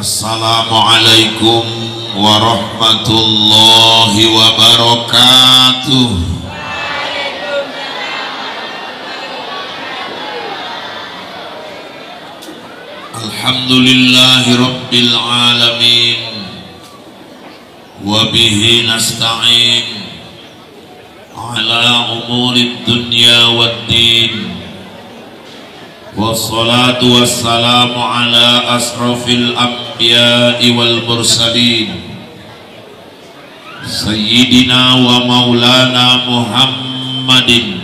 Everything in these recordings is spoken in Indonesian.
Assalamualaikum warahmatullahi wabarakatuh. Alhamdulillahi rabbil alamin, wa bihi nasta'in ala umurid dunya waddin. Wassalatu wassalamu ala asrafil anbiya'i wal mursalin Sayyidina wa maulana Muhammadin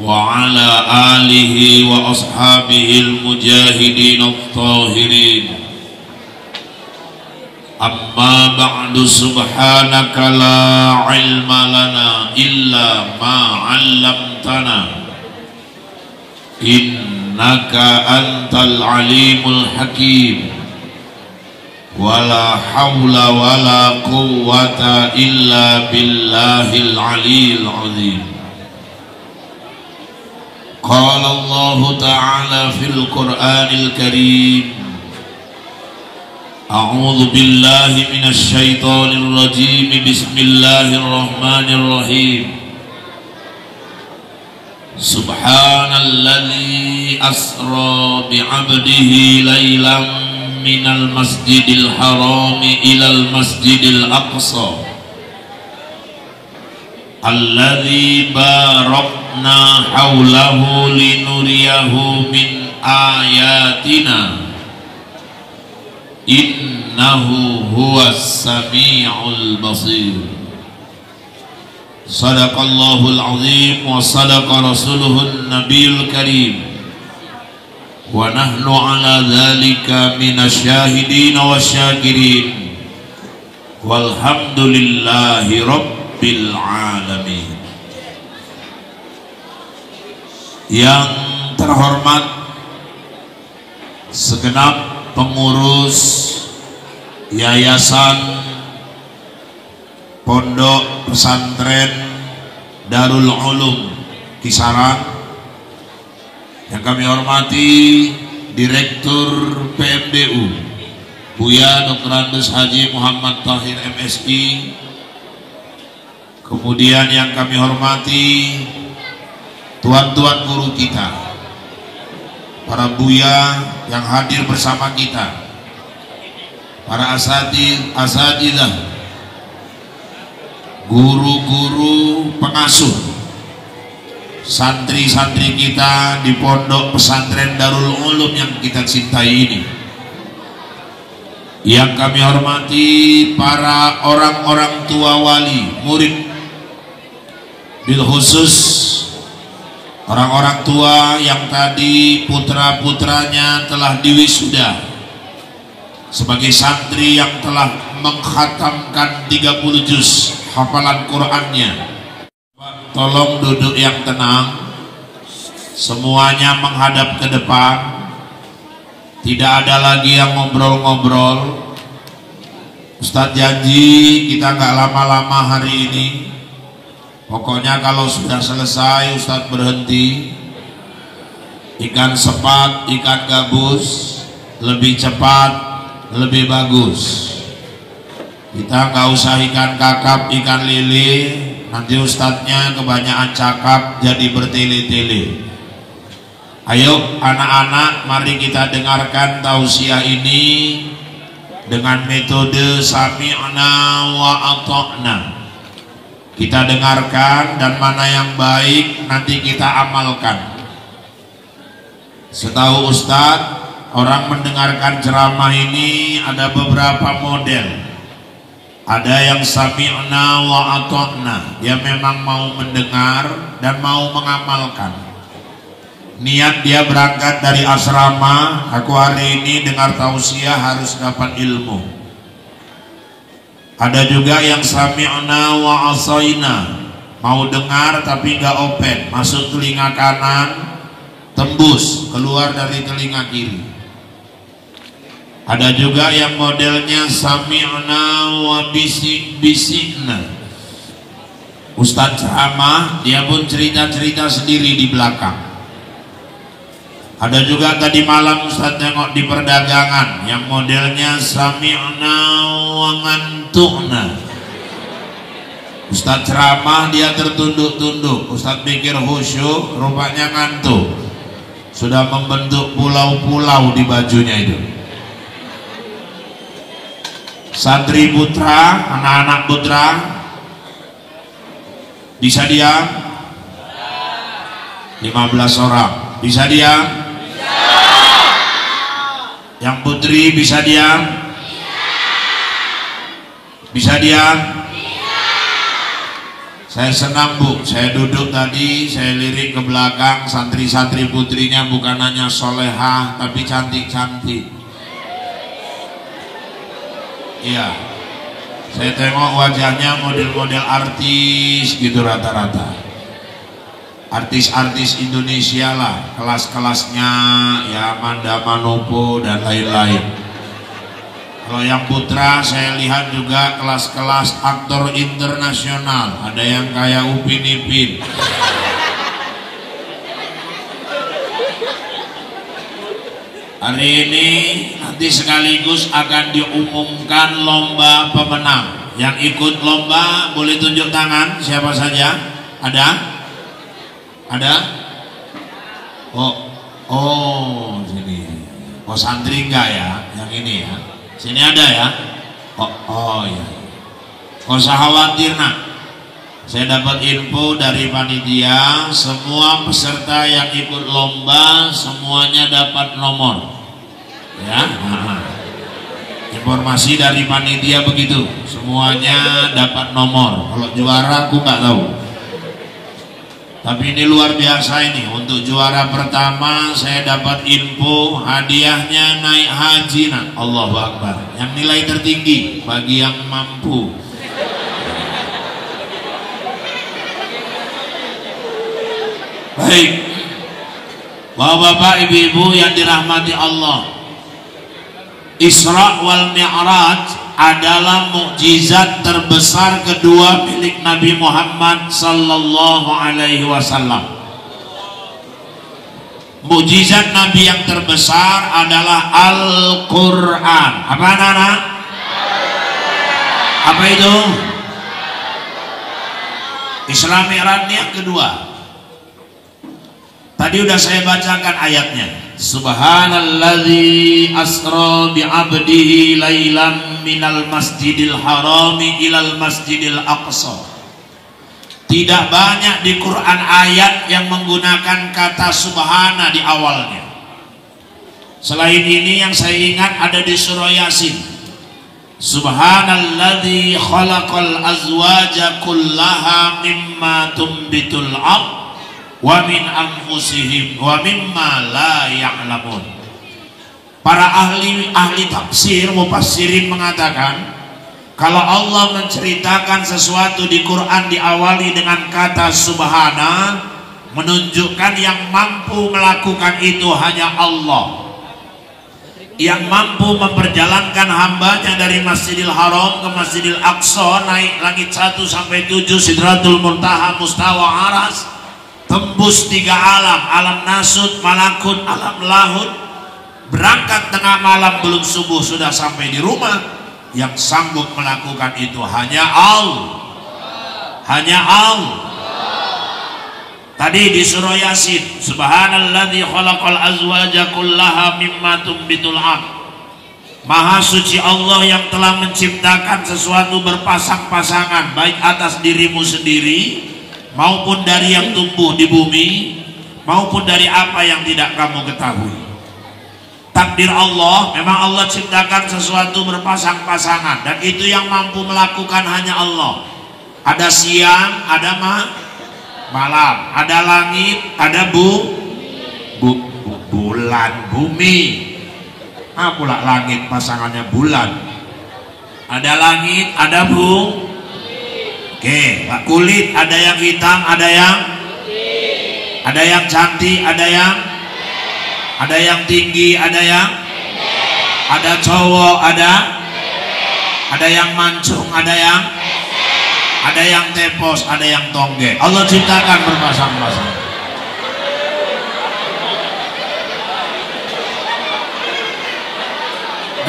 wa ala alihi wa ashabihi al-mujahidin al-tahirin. Amma ba'du, subhanaka la ilma lana illa ma 'allamtana innaka antal alimul hakim. Wala hawla wala quwwata illa billahil aliyil azim. Qala Allah ta'ala fil Qur'anil Karim, a'udzu billahi minasy syaithanir rajim, bismillahirrahmanirrahim. Subhanalladzi asra bi'abdihi laylan minal masjidil harami ilal masjidil aqsa alladzi barakna haulahu linuriyahu min ayatina innahu huwas sami'ul basir. Sadaqallahul azim wa sadaqa rasuluhun nabiyul karim, wa nahnu ala dhalika minasyahidin wa syakirin, walhamdulillahi rabbil alamin. Yang terhormat segenap pengurus Yayasan Pondok Pesantren Darul Ulum Kisaran, yang kami hormati Direktur PMDU Buya Dr. Andes Haji Muhammad Tahir MSI, kemudian yang kami hormati tuan-tuan guru kita, para buya yang hadir bersama kita, para asatidzah, guru-guru pengasuh, santri-santri kita di Pondok Pesantren Darul Ulum yang kita cintai ini. Yang kami hormati para orang-orang tua wali murid, bil khusus orang-orang tua yang tadi putra-putranya telah diwisuda sebagai santri yang telah mengkhatamkan 30 juz hafalan Qur'annya. Tolong duduk yang tenang, semuanya menghadap ke depan, tidak ada lagi yang ngobrol-ngobrol. Ustadz janji kita nggak lama-lama hari ini, pokoknya kalau sudah selesai Ustadz berhenti. Ikan sepat, ikan gabus, lebih cepat lebih bagus. Kita nggak usah ikan kakap, ikan lele, nanti ustadznya kebanyakan cakap jadi bertele-tele. Ayo anak-anak, mari kita dengarkan tausiah ini dengan metode sami'na wa ata'na. Kita dengarkan, dan mana yang baik nanti kita amalkan. Setahu ustadz, orang mendengarkan ceramah ini ada beberapa model. Ada yang sami'na wa ata'na, dia memang mau mendengar dan mau mengamalkan. Niat dia berangkat dari asrama, aku hari ini dengar tausiah harus dapat ilmu. Ada juga yang sami'na wa asaina, mau dengar tapi gak open, masuk telinga kanan, tembus keluar dari telinga kiri. Ada juga yang modelnya sami'na wa bisik-bisikna, Ustadz ceramah, dia pun cerita-cerita sendiri di belakang. Ada juga tadi malam Ustaz tengok di perdagangan yang modelnya sami'na wa ngantu'na. Ustaz ceramah dia tertunduk-tunduk, Ustaz pikir khusyuk, rupanya ngantuk. Sudah membentuk pulau-pulau di bajunya itu. Santri putra, anak-anak putra bisa diam? 15 orang bisa diam? Yang putri bisa diam? Bisa diam? Saya senang Bu, saya duduk tadi, saya lirik ke belakang, santri-santri putrinya bukan hanya solehah tapi cantik-cantik. Iya, saya tengok wajahnya model-model artis gitu rata-rata. Artis-artis Indonesia lah, kelas-kelasnya ya Amanda Manopo dan lain-lain. Kalau yang putra saya lihat juga kelas-kelas aktor internasional, ada yang kayak Upin Ipin. Hari ini nanti sekaligus akan diumumkan lomba pemenang. Yang ikut lomba boleh tunjuk tangan siapa saja? Ada? Ada? Oh sini. Oh santri enggak ya? Yang ini ya? Sini ada ya? Oh ya. Kau usah khawatir nak. Saya dapat info dari panitia, semua peserta yang ikut lomba semuanya dapat nomor. Ya. Informasi dari panitia begitu. Semuanya dapat nomor. Kalau juara aku nggak tahu. Tapi ini luar biasa ini. Untuk juara pertama saya dapat info hadiahnya naik haji nak. Allahu Akbar. Yang nilai tertinggi bagi yang mampu. Baik. Bapak-bapak, ibu-ibu yang dirahmati Allah, Isra wal Mi'raj adalah mukjizat terbesar kedua milik Nabi Muhammad sallallahu alaihi wasallam. Mukjizat Nabi yang terbesar adalah Al-Quran. Apa anak-anak? Apa itu? Isra Mi'raj yang kedua. Tadi udah saya bacakan ayatnya. Subhanalladzi asra bi'abdihi lailan minal masjidil harami ilal masjidil aqsa. Tidak banyak di Quran ayat yang menggunakan kata subhana di awalnya. Selain ini yang saya ingat ada di surah Yasin. Subhanalladzi khalaqal azwaja kullaha mimma tumbitul ardh wa min anfusihim wa mimma la ya'lamun. Para ahli tafsir mufassirin mengatakan kalau Allah menceritakan sesuatu di Quran diawali dengan kata subhana, menunjukkan yang mampu melakukan itu hanya Allah. Yang mampu memperjalankan hambanya dari Masjidil Haram ke Masjidil Aqsa, naik langit 1 sampai 7 Sidratul Muntaha Mustawa Aras, tembus 3 alam, alam nasut, malakut, alam lahut, berangkat tengah malam belum subuh sudah sampai di rumah. Yang sanggup melakukan itu hanya Allah. Hanya Allah. Tadi di surah Yasin, Subhanalladzi khalaqal azwaja kullaha mimma tumbitul ardh. Maha suci Allah yang telah menciptakan sesuatu berpasang-pasangan, baik atas dirimu sendiri maupun dari yang tumbuh di bumi, maupun dari apa yang tidak kamu ketahui. Takdir Allah, memang Allah ciptakan sesuatu berpasang-pasangan, dan itu yang mampu melakukan hanya Allah. Ada siang, ada malam, ada langit, ada bulan, bumi. Pula langit pasangannya bulan. Ada langit, ada Oke, kulit ada yang hitam, ada yang cantik, ada yang tinggi, ada cowok, ada yang mancung, ada yang tepos, ada yang tonggek. Allah ciptakan berpasang-pasang.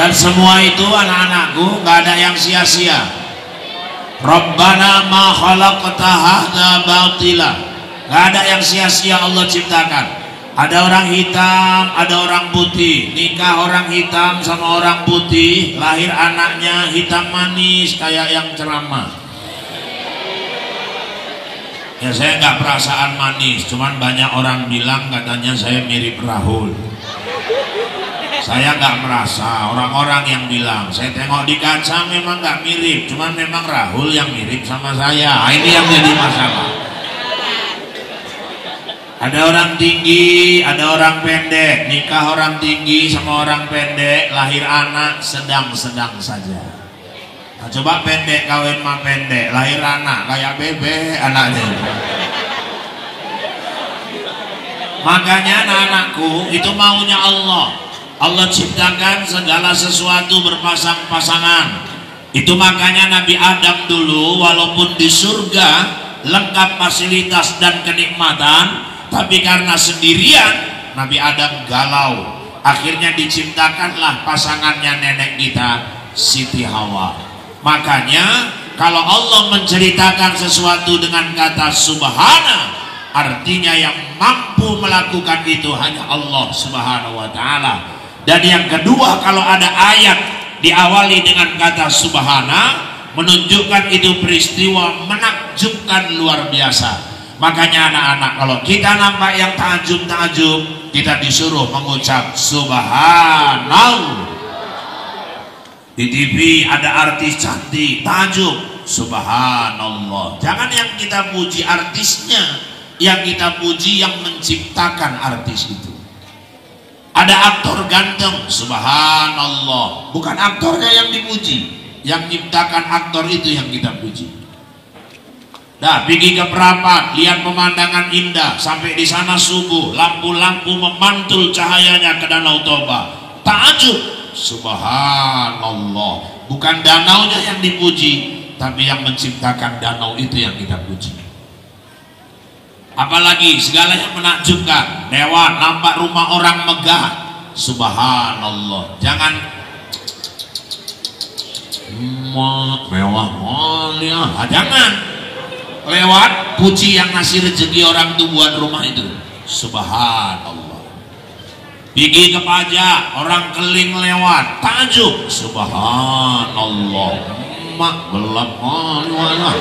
Dan semua itu anak-anakku nggak ada yang sia-sia. Rabbana ma khalaqta hadza batila. Nggak ada yang sia-sia Allah ciptakan. Ada orang hitam, ada orang putih. Nikah orang hitam sama orang putih, lahir anaknya hitam manis kayak yang ceramah. Ya saya nggak perasaan manis, cuman banyak orang bilang katanya saya mirip Rahul. Saya nggak merasa, orang-orang yang bilang. Saya tengok di kaca memang nggak mirip, cuman memang Rahul yang mirip sama saya. Ini yang jadi masalah. Ada orang tinggi, ada orang pendek. Nikah orang tinggi sama orang pendek, lahir anak sedang-sedang saja. Nah, coba pendek kawin sama pendek, lahir anak kayak bebek anaknya. Makanya anak-anakku itu maunya Allah. Allah ciptakan segala sesuatu berpasang-pasangan. Itu makanya Nabi Adam dulu walaupun di surga lengkap fasilitas dan kenikmatan, tapi karena sendirian Nabi Adam galau. Akhirnya diciptakanlah pasangannya nenek kita Siti Hawa. Makanya kalau Allah menceritakan sesuatu dengan kata subhana, artinya yang mampu melakukan itu hanya Allah Subhanahu wa ta'ala. Dan yang kedua, kalau ada ayat diawali dengan kata subhana, menunjukkan itu peristiwa menakjubkan luar biasa. Makanya anak-anak kalau kita nampak yang takjub-takjub, kita disuruh mengucap subhanallah. Di TV ada artis cantik, takjub, subhanallah. Jangan yang kita puji artisnya, yang kita puji yang menciptakan artis itu. Ada aktor ganteng, subhanallah. Bukan aktornya yang dipuji, yang menciptakan aktor itu yang kita puji. Dah pergi ke Perapat, lihat pemandangan indah, sampai di sana subuh, lampu-lampu memantul cahayanya ke Danau Toba. Takjub, subhanallah. Bukan danaunya yang dipuji, tapi yang menciptakan danau itu yang kita puji. Apalagi segalanya menakjubkan. Lewat nampak rumah orang megah, subhanallah. Jangan mewah mulia, jangan. Lewat puji yang ngasih rezeki orang itu buat rumah itu, subhanallah. Pergi ke pajak, orang keling lewat, takjub, subhanallah. Mak gelap mana,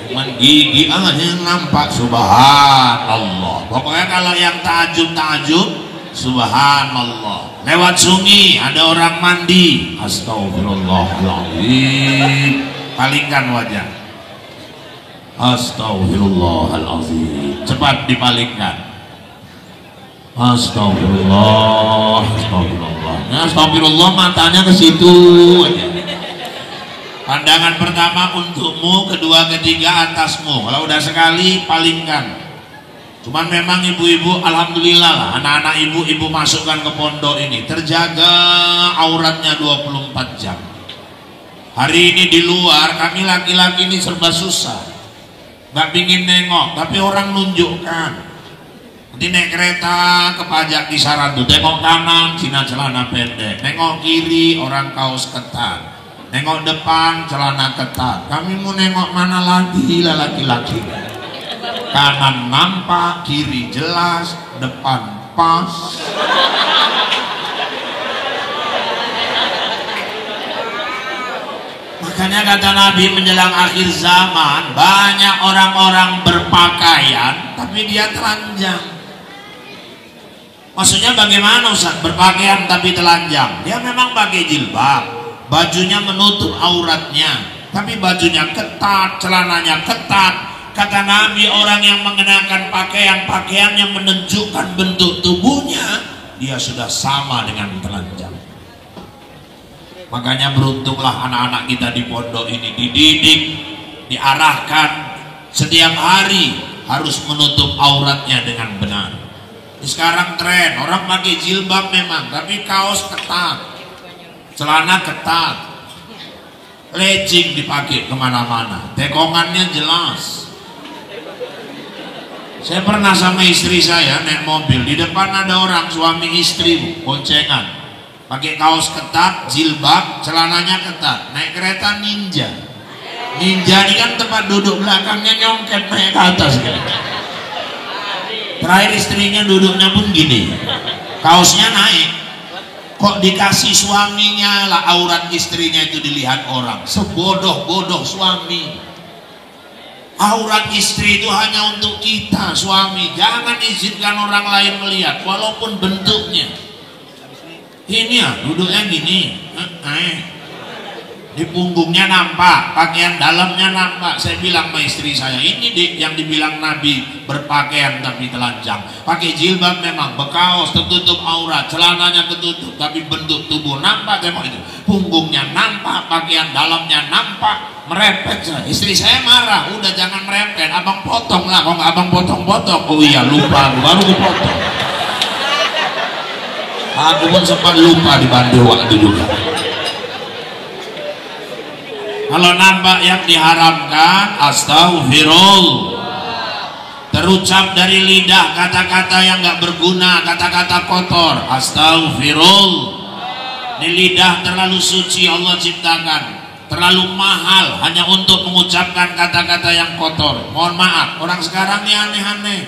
cuman gigi aja nampak, subhanallah. Pokoknya kalau yang takjub, subhanallah. Lewat sungai ada orang mandi, astagfirullahaladzim. Palingkan wajah, astagfirullahaladzim. Cepat dipalingkan, astagfirullah, astagfirullah. Ya, astagfirullah matanya ke situ aja. Pandangan pertama untukmu, kedua ketiga atasmu. Kalau udah sekali palingkan. Cuman memang ibu-ibu alhamdulillah lah, anak-anak ibu-ibu masukkan ke pondok ini terjaga auratnya 24 jam. Hari ini di luar kami laki-laki ini serba susah, nggak pingin nengok, tapi orang nunjukkan. Nanti naik kereta ke pajak kisaran tuh, tengok kanan Cina celana pendek, nengok kiri orang kaos ketat, nengok depan celana ketat. Kami mau nengok mana lagi lah laki-laki? Kanan nampak, kiri jelas, depan pas. Makanya kata Nabi menjelang akhir zaman banyak orang-orang berpakaian tapi dia telanjang. Maksudnya bagaimana Ustaz? Berpakaian tapi telanjang. Dia memang pakai jilbab, bajunya menutup auratnya, tapi bajunya ketat, celananya ketat. Kata Nabi orang yang mengenakan pakaian yang menunjukkan bentuk tubuhnya, dia sudah sama dengan telanjang. Makanya beruntunglah anak-anak kita di pondok ini dididik, diarahkan setiap hari harus menutup auratnya dengan benar. Sekarang tren orang pakai jilbab memang, tapi kaos ketat, celana ketat, legging dipakai kemana-mana, tekongannya jelas. Saya pernah sama istri saya naik mobil, di depan ada orang suami istri boncengan. pakai kaos ketat, jilbab, celananya ketat, naik kereta ninja. Ninja ini kan tempat duduk belakangnya nyongket naik ke atas gitu. Terakhir istrinya duduknya pun gini, kaosnya naik. Kok dikasih suaminya lah, aurat istrinya itu dilihat orang. Sebodoh-bodoh suami. Aurat istri itu hanya untuk kita suami, jangan izinkan orang lain melihat walaupun bentuknya. Ini ya duduknya gini, di punggungnya nampak, pakaian dalamnya nampak. Saya bilang sama istri saya, ini yang dibilang Nabi berpakaian tapi telanjang. Pakai jilbab memang, berkaos tertutup aurat, celananya tertutup tapi bentuk tubuh nampak. Tembok itu, punggungnya nampak, pakaian dalamnya nampak. Merepet saya. Istri saya marah, udah jangan merepet, abang potong lah. Kalau nggak abang potong-potong, oh iya lupa, baru gue potong. Aku pun sempat lupa di Bandung waktu juga. Kalau nampak yang diharamkan, astaghfirullah. Terucap dari lidah kata-kata yang nggak berguna, kata-kata kotor, astaghfirullah. Ini lidah terlalu suci Allah ciptakan, terlalu mahal hanya untuk mengucapkan kata-kata yang kotor. Mohon maaf, orang sekarang ini aneh-aneh.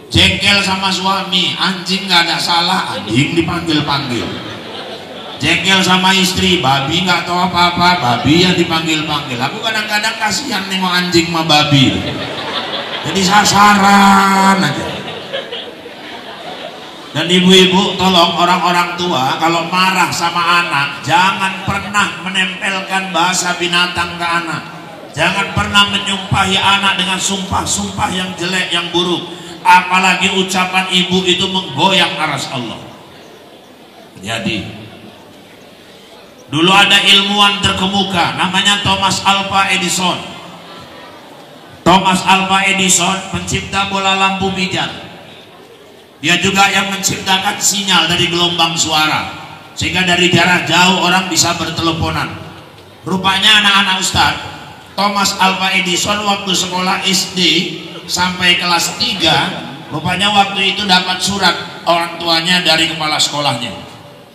Jengkel sama suami, anjing nggak ada salah, anjing dipanggil-panggil. Jengkel sama istri, babi nggak tahu apa-apa, babi yang dipanggil-panggil. Aku kadang-kadang kasihan nengok anjing sama babi. Jadi sasaran aja. Dan ibu-ibu tolong orang-orang tua kalau marah sama anak jangan pernah menempelkan bahasa binatang ke anak. Jangan pernah menyumpahi anak dengan sumpah-sumpah yang jelek, yang buruk. Apalagi ucapan ibu itu menggoyang aras Allah. Jadi dulu ada ilmuwan terkemuka namanya Thomas Alva Edison. Thomas Alva Edison pencipta bola lampu pijar. Dia juga yang menciptakan sinyal dari gelombang suara sehingga dari jarak jauh orang bisa berteleponan. Rupanya anak-anak Ustadz, Thomas Alva Edison waktu sekolah SD sampai kelas 3, rupanya waktu itu dapat surat orang tuanya dari kepala sekolahnya.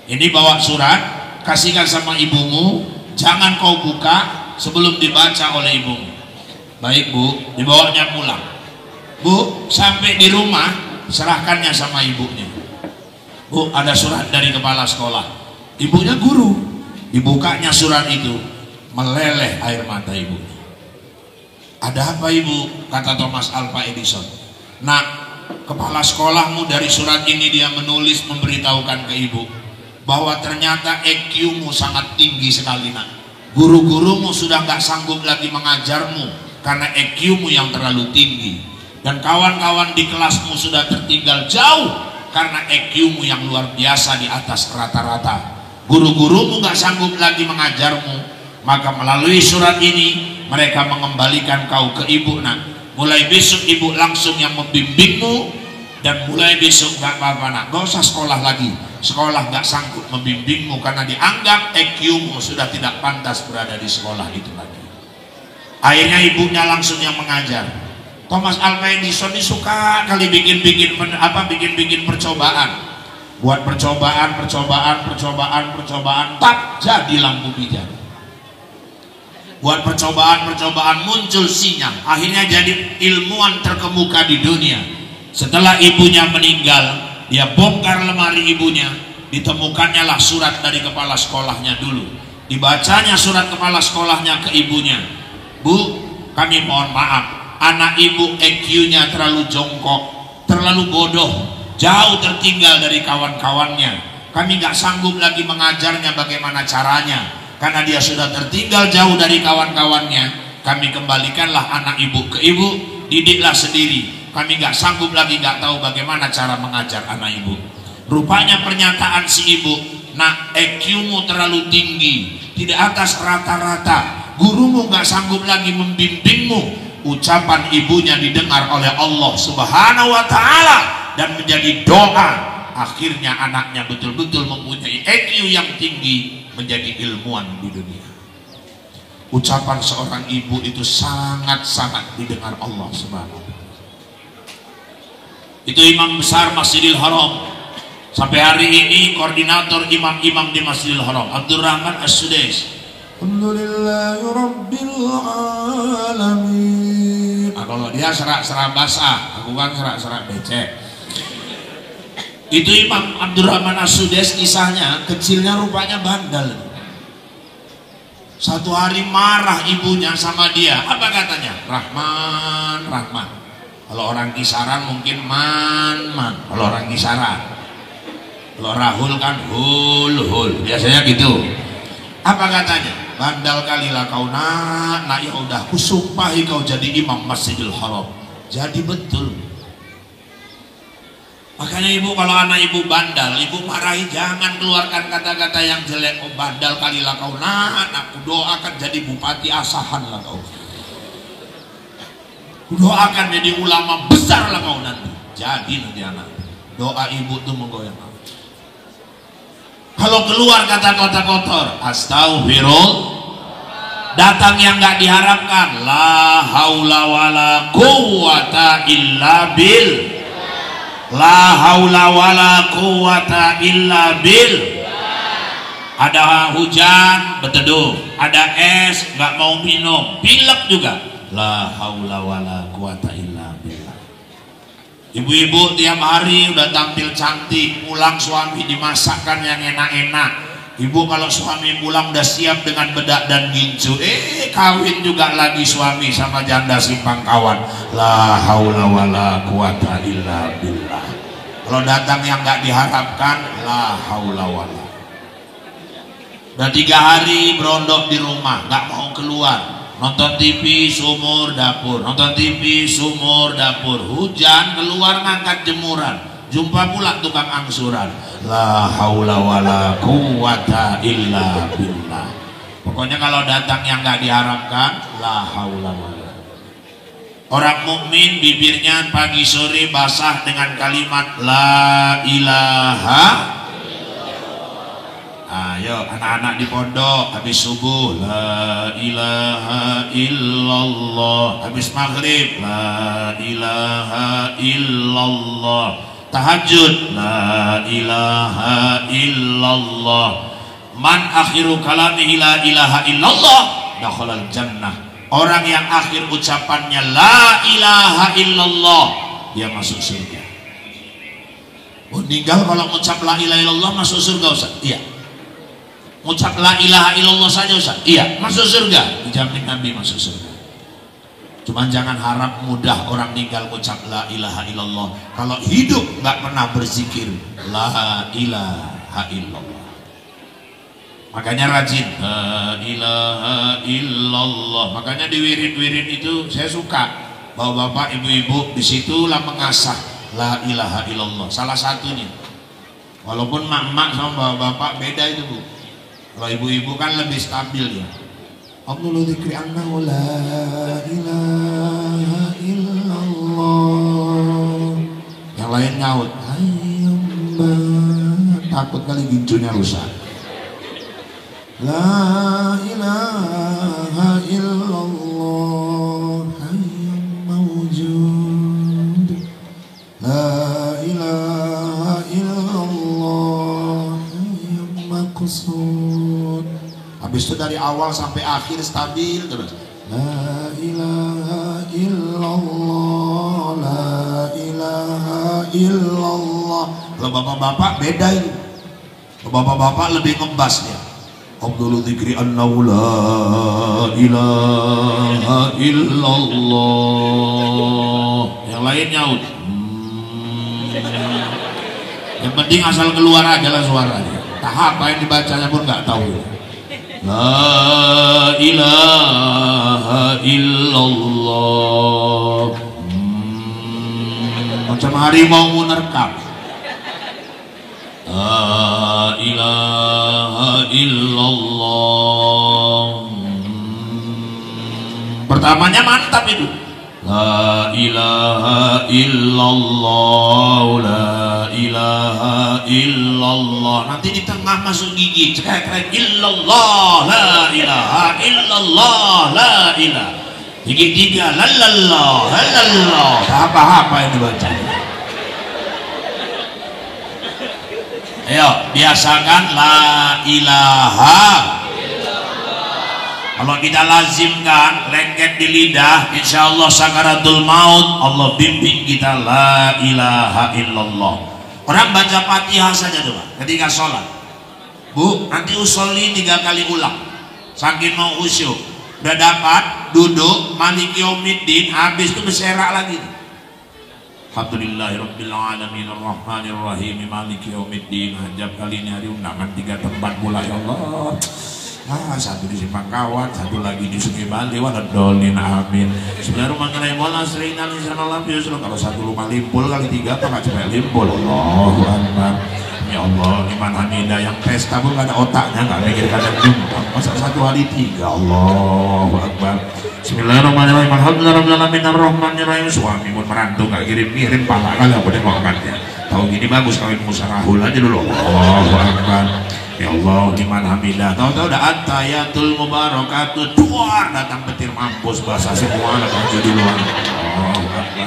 Ini bawa surat, kasihkan sama ibumu, jangan kau buka sebelum dibaca oleh ibumu. Baik bu, dibawanya pulang. Bu, sampai di rumah serahkannya sama ibunya. Bu, ada surat dari kepala sekolah. Ibunya guru, dibukanya surat itu, meleleh air mata ibunya. Ada apa ibu? Kata Thomas Alva Edison. Nak, kepala sekolahmu dari surat ini dia menulis memberitahukan ke ibu bahwa ternyata EQ-mu sangat tinggi sekali nak. Guru-gurumu sudah nggak sanggup lagi mengajarmu karena EQ-mu yang terlalu tinggi. Dan kawan-kawan di kelasmu sudah tertinggal jauh karena EQ-mu yang luar biasa di atas rata-rata. Guru-gurumu nggak sanggup lagi mengajarmu. Maka melalui surat ini mereka mengembalikan kau ke ibu nak. Mulai besok ibu langsung yang membimbingmu. Dan mulai besok gak apa-apa nak, gak usah sekolah lagi. Sekolah gak sanggup membimbingmu karena dianggap EQ-mu sudah tidak pantas berada di sekolah itu lagi. Akhirnya ibunya langsung yang mengajar. Thomas Alva Edison ini suka kali bikin percobaan. Buat percobaan, tak jadi lampu pijar. Buat percobaan muncul sinyal, akhirnya jadi ilmuwan terkemuka di dunia. Setelah ibunya meninggal, dia bongkar lemari ibunya, ditemukannya lah surat dari kepala sekolahnya dulu. Dibacanya surat kepala sekolahnya ke ibunya. Bu, kami mohon maaf, anak ibu EQ-nya terlalu jongkok, terlalu bodoh, jauh tertinggal dari kawan-kawannya. Kami gak sanggup lagi mengajarnya bagaimana caranya. Karena dia sudah tertinggal jauh dari kawan-kawannya, kami kembalikanlah anak ibu ke ibu, didiklah sendiri. Kami gak sanggup lagi, gak tahu bagaimana cara mengajar anak ibu. Rupanya pernyataan si ibu, nak EQ-mu terlalu tinggi, tidak atas rata-rata, gurumu gak sanggup lagi membimbingmu. Ucapan ibunya didengar oleh Allah Subhanahu wa Ta'ala dan menjadi doa. Akhirnya anaknya betul-betul mempunyai EQ yang tinggi, menjadi ilmuwan di dunia. Ucapan seorang ibu itu sangat-sangat didengar Allah Subhanahu wa Ta'ala. Itu imam besar Masjidil Haram Sampai hari ini koordinator imam-imam di Masjidil Haram Abdurrahman As-Sudais. Alhamdulillahirabbil alamin. Nah, kalau dia serak-serak basah, aku kan serak-serak becek. Itu Imam Abdurrahman As-Sudais, kisahnya kecilnya rupanya bandal. Satu hari marah ibunya sama dia. Apa katanya? Rahman, Rahman. Kalau orang kisaran mungkin man. Kalau orang kisaran. Kalau Rahul kan hul. Biasanya gitu. Apa katanya? Bandal kalilah kau nak ya udah kusumpahi kau jadi imam Masjidil Haram. Jadi betul. Makanya ibu kalau anak ibu bandal, ibu marahi, jangan keluarkan kata-kata yang jelek. Oh bandal kalilah kau nak, aku doakan jadi bupati Asahan lah kau. Doakan jadi ulama besar lah kau nanti. Jadi nanti anak. Doa ibu tuh menggoyang. Kalau keluar kata-kata kotor, astagfirullah. Datang yang nggak diharapkan, la haula wala quwata illa bil. La haula wala quwata illa bil. Ada hujan berteduh, ada es nggak mau minum, pilek juga. La haula wala quwata illa billah. Ibu-ibu tiap hari udah tampil cantik, pulang suami dimasakkan yang enak-enak. Ibu kalau suami pulang udah siap dengan bedak dan gincu, kawin juga lagi suami sama janda simpang kawan. La haula wala quwata illa billah. Kalau datang yang nggak diharapkan, la haula wala. Udah 3 hari berondok di rumah, nggak mau keluar. Nonton TV sumur dapur, nonton TV sumur dapur. Hujan keluar ngangkat jemuran, jumpa pula tukang angsuran. La haula wala quwata illa billah. Pokoknya kalau datang yang nggak diharapkan, la haula wala. Orang mukmin bibirnya pagi sore basah dengan kalimat la ilaha. Ayo anak-anak di pondok habis subuh la ilaha illallah, habis maghrib la ilaha illallah, tahajud la ilaha illallah. Man akhiru kalamihi la ilaha illallah dakhalal jannah. Orang yang akhir ucapannya la ilaha illallah, dia masuk surga. Meninggal kalau mengucap la ilaha illallah masuk surga Ustaz? Iya. Mengucap la ilaha illallah saja Ustaz? Iya, masuk surga. Dijamin Nabi masuk surga. Cuman jangan harap mudah orang meninggal ucap la ilaha illallah kalau hidup nggak pernah berzikir la ilaha illallah. Makanya rajin la ilaha illallah. Makanya di wirid-wirid itu saya suka bapak-bapak ibu-ibu di situlah mengasah la ilaha illallah. Salah satunya, walaupun mak-mak sama bapak-bapak beda itu bu. Kalau ibu-ibu kan lebih stabil ya. Abdul dzikri annahu la ilaha illallah. Yang lain nyaut takut kali gincunya rusak. La ilaha illallah hayyun mawjud. La ilaha illallah hayyun maqsud. Habis itu dari awal sampai akhir stabil terus. La ilaha illallah, la ilaha illallah. Kalau bapak-bapak beda itu. Bapak-bapak lebih ngebas dia. Abdul dzikri annahu la ilaha illallah. Yang lain nyaut. Yang penting asal keluar aja lah suaranya. Tahap apa yang dibacanya pun nggak tahu. La ilaha illallah. Macam harimau menerkam. La ilaha illallah. Pertamanya mantap itu. La ilaha illallah, la ilaha illallah. Nanti di tengah masuk gigi, cekrek illallah, la ilaha illallah, la ilaha. Gigi 3, lalallah, lalallah. Apa-apa yang dibaca. Ayo biasakan la ilaha. Kalau kita lazimkan lengket di lidah, insya Allah sakaratul maut Allah bimbing kita la ilaha illallah. Orang baca Fatihah saja doa ketika sholat. Bu, nanti usolli 3 kali ulang. Saking mau khusyuk, udah dapat duduk maliki yaumiddin, habis itu berserak lagi. Alhamdulillahirabbil alamin arrahmanir rahim maliki yaumiddin. Hajab kali ini hari undangan 3 tempat pula ya Allah. Satu di Simpang Kawat, satu lagi di Sungai Bali. Waladolin amin. Bismillahirrahmanirrahim. Kalau satu rumah limpul kali 3 apa nggak sampai limpul. Allahu Akbar. Ya Allah, iman hamidah yang pesta pun gak ada otaknya, gak mikir kadang jumpa. Masa 1 hari 3. Allahu Akbar. Bismillahirrahmanirrahim. Alhamdulillahirrahmanirrahim arrahmanirrahim. Suami pun merantau gak kirim-kirim pala kali aku dengokannya. Tahu gini bagus kawin musarahul aja dulu. Allahu Akbar. Ya Allah, iman hamidah. Tahu-tahu udah atayatul mubarakatuh duar datang petir mampus bahasa semua lah jadi luar. Allahu Akbar.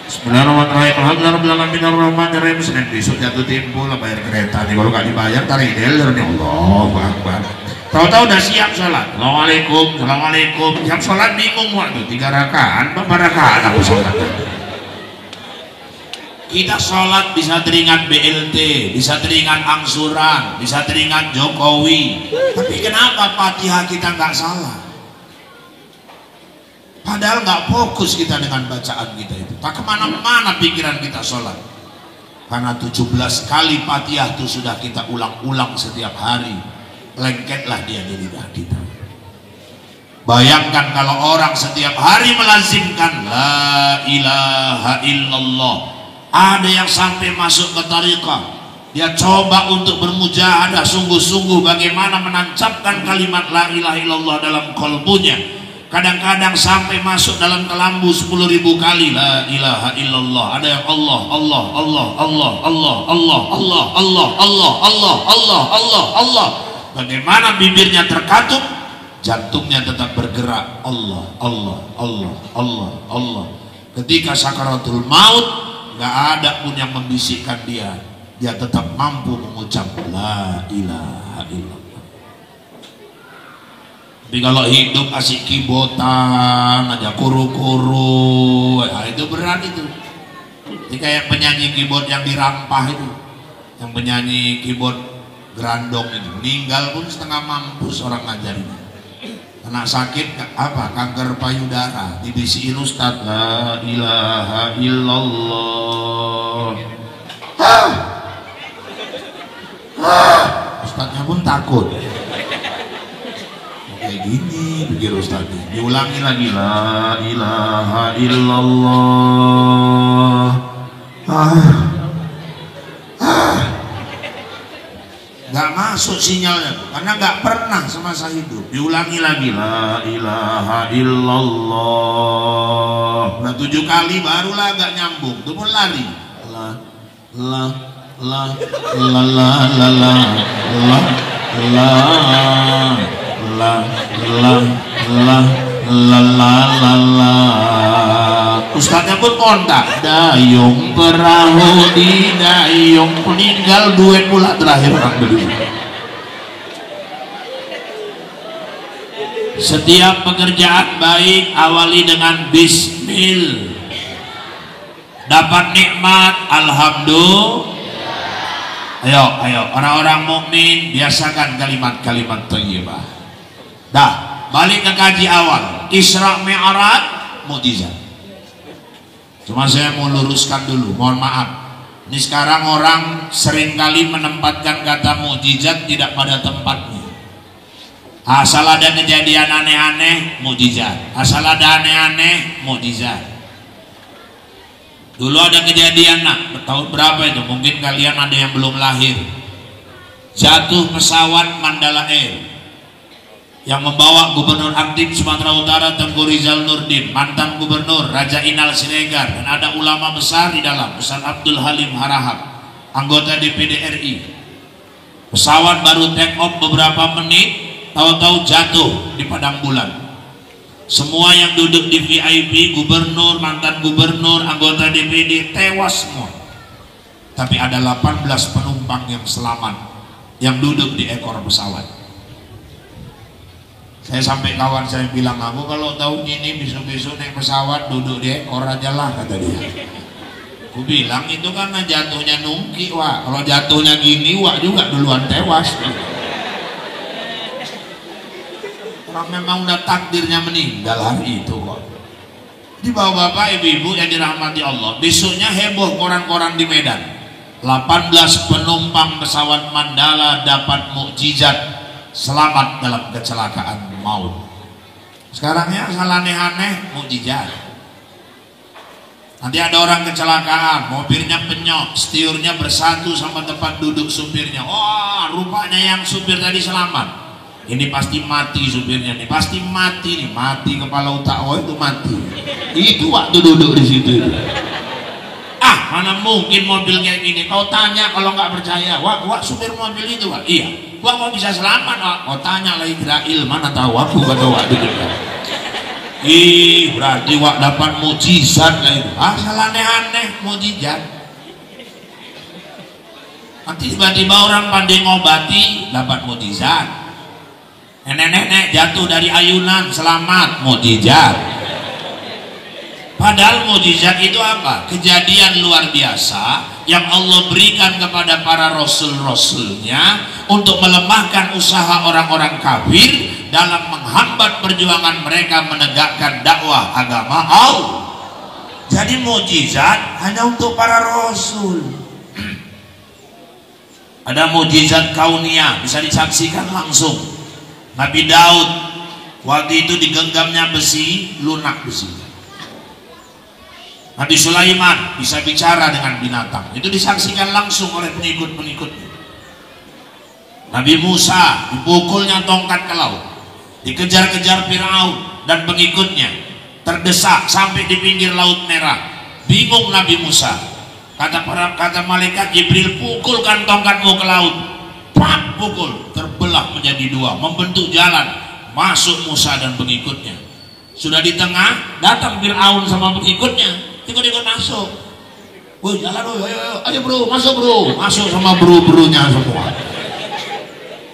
Bismillahirrahmanirrahim. Alhamdulillahirrahmanirrahim. Senin besok jatuh tempo lah bayar kereta nih. Kalau gak dibayar tarik dealer nih. Allahu Akbar. Tahu-tahu udah siap sholat. Assalamualaikum, assalamualaikum. Siap sholat bingung waktu 3 rakaat, berapa rakaat aku sholat? Kita sholat bisa teringat BLT, bisa teringat angsuran, bisa teringat Jokowi. Tapi kenapa Fatihah kita nggak salah? Padahal nggak fokus kita dengan bacaan kita itu. Tak kemana-mana pikiran kita sholat. Karena 17 kali Fatihah itu sudah kita ulang-ulang setiap hari. Lengketlah dia di lidah kita. Bayangkan kalau orang setiap hari melazimkan la ilaha illallah. Ada yang sampai masuk ke tariqah, dia coba untuk bermujahadah sungguh-sungguh bagaimana menancapkan kalimat la ilaha illallah dalam kalbunya. Kadang-kadang sampai masuk dalam kelambu 10.000 kali la ilaha illallah. Ada yang Allah Allah Allah Allah Allah Allah Allah Allah Allah Allah Allah Allah Allah. Bagaimana bibirnya terkatup, jantungnya tetap bergerak Allah Allah Allah Allah Allah. Ketika sakaratul maut, gak ada pun yang membisikkan dia tetap mampu mengucap la ilaha illallah. Tapi kalau hidup asik kibotan aja kuru-kuru, itu berat itu. Ini kayak penyanyi keyboard yang dirampah itu, yang penyanyi keyboard grandong itu meninggal pun setengah mampus orang ngajarnya. Kena sakit apa? Kanker payudara. Dibisiin Ustaz la ilaha illallah. Ustaznya pun takut. Kayak gini pikir Ustaznya. Diulangi lagi la ilaha illallah. Gak masuk sinyalnya karena gak pernah semasa hidup. Diulangi lagi la ilaha illallah. Udah 7 kali barulah agak nyambung. Itu pun lari. La la la la la la la la la la la la la la la. Ustaznya pun kontak dayung perahu di dayung, meninggal duet pula terakhir orang berdua. Setiap pekerjaan baik awali dengan bismil. Dapat nikmat alhamdulillah. Ayo orang-orang mukmin biasakan kalimat-kalimat thayyibah. Dah, balik ke kaji awal. Isra Mi'raj mukjizat. Cuma saya mau luruskan dulu, mohon maaf. Ini sekarang orang seringkali menempatkan kata mukjizat tidak pada tempatnya. Asal ada kejadian aneh-aneh, mukjizat. Asal ada aneh-aneh, mukjizat. Dulu ada kejadian, tahun berapa itu? Mungkin kalian ada yang belum lahir. Jatuh pesawat Mandala Air yang membawa Gubernur aktif Sumatera Utara Tengku Rizal Nurdin, mantan Gubernur Raja Inal Siregar, dan ada ulama besar di dalam, Ustaz Abdul Halim Harahap, anggota DPD RI. Pesawat baru take off beberapa menit, tahu-tahu jatuh di padang bulan. Semua yang duduk di VIP, gubernur, mantan gubernur, anggota DPD tewas semua. Tapi ada 18 penumpang yang selamat, yang duduk di ekor pesawat. Saya sampai kawan saya bilang, aku kalau tahu gini besok-besok naik pesawat duduk di ekor aja lah, kata dia. Aku bilang itu karena jatuhnya nungki, Wak. Kalau jatuhnya gini, Wak juga duluan tewas. Orang memang udah takdirnya meninggal hari itu kok. Di bawah bapak ibu-ibu yang dirahmati Allah, besoknya heboh koran-koran di Medan. 18 penumpang pesawat Mandala dapat mukjizat selamat dalam kecelakaan maut. Sekarang ya salah aneh-aneh mukjizat. Nanti ada orang kecelakaan, mobilnya penyok, setiurnya bersatu sama tempat duduk supirnya. Wah, rupanya yang supir tadi selamat. Ini pasti mati supirnya nih, pasti mati nih, mati kepala otak, oh itu mati. Itu waktu duduk di situ. Ah, mana mungkin mobil kayak gini? Kau tanya kalau nggak percaya, wak supir mobil itu, Wak. Iya, wak kok bisa selamat, Wak? Kau tanya lah Israel, mana tahu aku kata Wak itu. Ih, berarti Wak dapat mukjizat lah itu. Asal aneh-aneh mukjizat. Nanti tiba-tiba orang pandai ngobati dapat mukjizat. Nenek-nenek jatuh dari ayunan selamat, mukjizat. Padahal mukjizat itu apa? Kejadian luar biasa yang Allah berikan kepada para rasul-rasulnya untuk melemahkan usaha orang-orang kafir dalam menghambat perjuangan mereka menegakkan dakwah agama Allah. Jadi mukjizat hanya untuk para rasul. Ada mukjizat kauniyah bisa disaksikan langsung. Nabi Daud waktu itu digenggamnya besi, lunak besi. Nabi Sulaiman bisa bicara dengan binatang, itu disaksikan langsung oleh pengikut-pengikutnya. Nabi Musa dipukulnya tongkat ke laut, dikejar-kejar Firaun dan pengikutnya, terdesak sampai di pinggir Laut Merah. Bingung Nabi Musa, kata malaikat Jibril, pukulkan tongkatmu ke laut. Pak, pukul, terbelah menjadi dua, membentuk jalan masuk Musa dan pengikutnya. Sudah di tengah, datang Firaun sama pengikutnya, ikut-ikut masuk. Woi, jalan, ayo bro, masuk sama bro-bronya semua.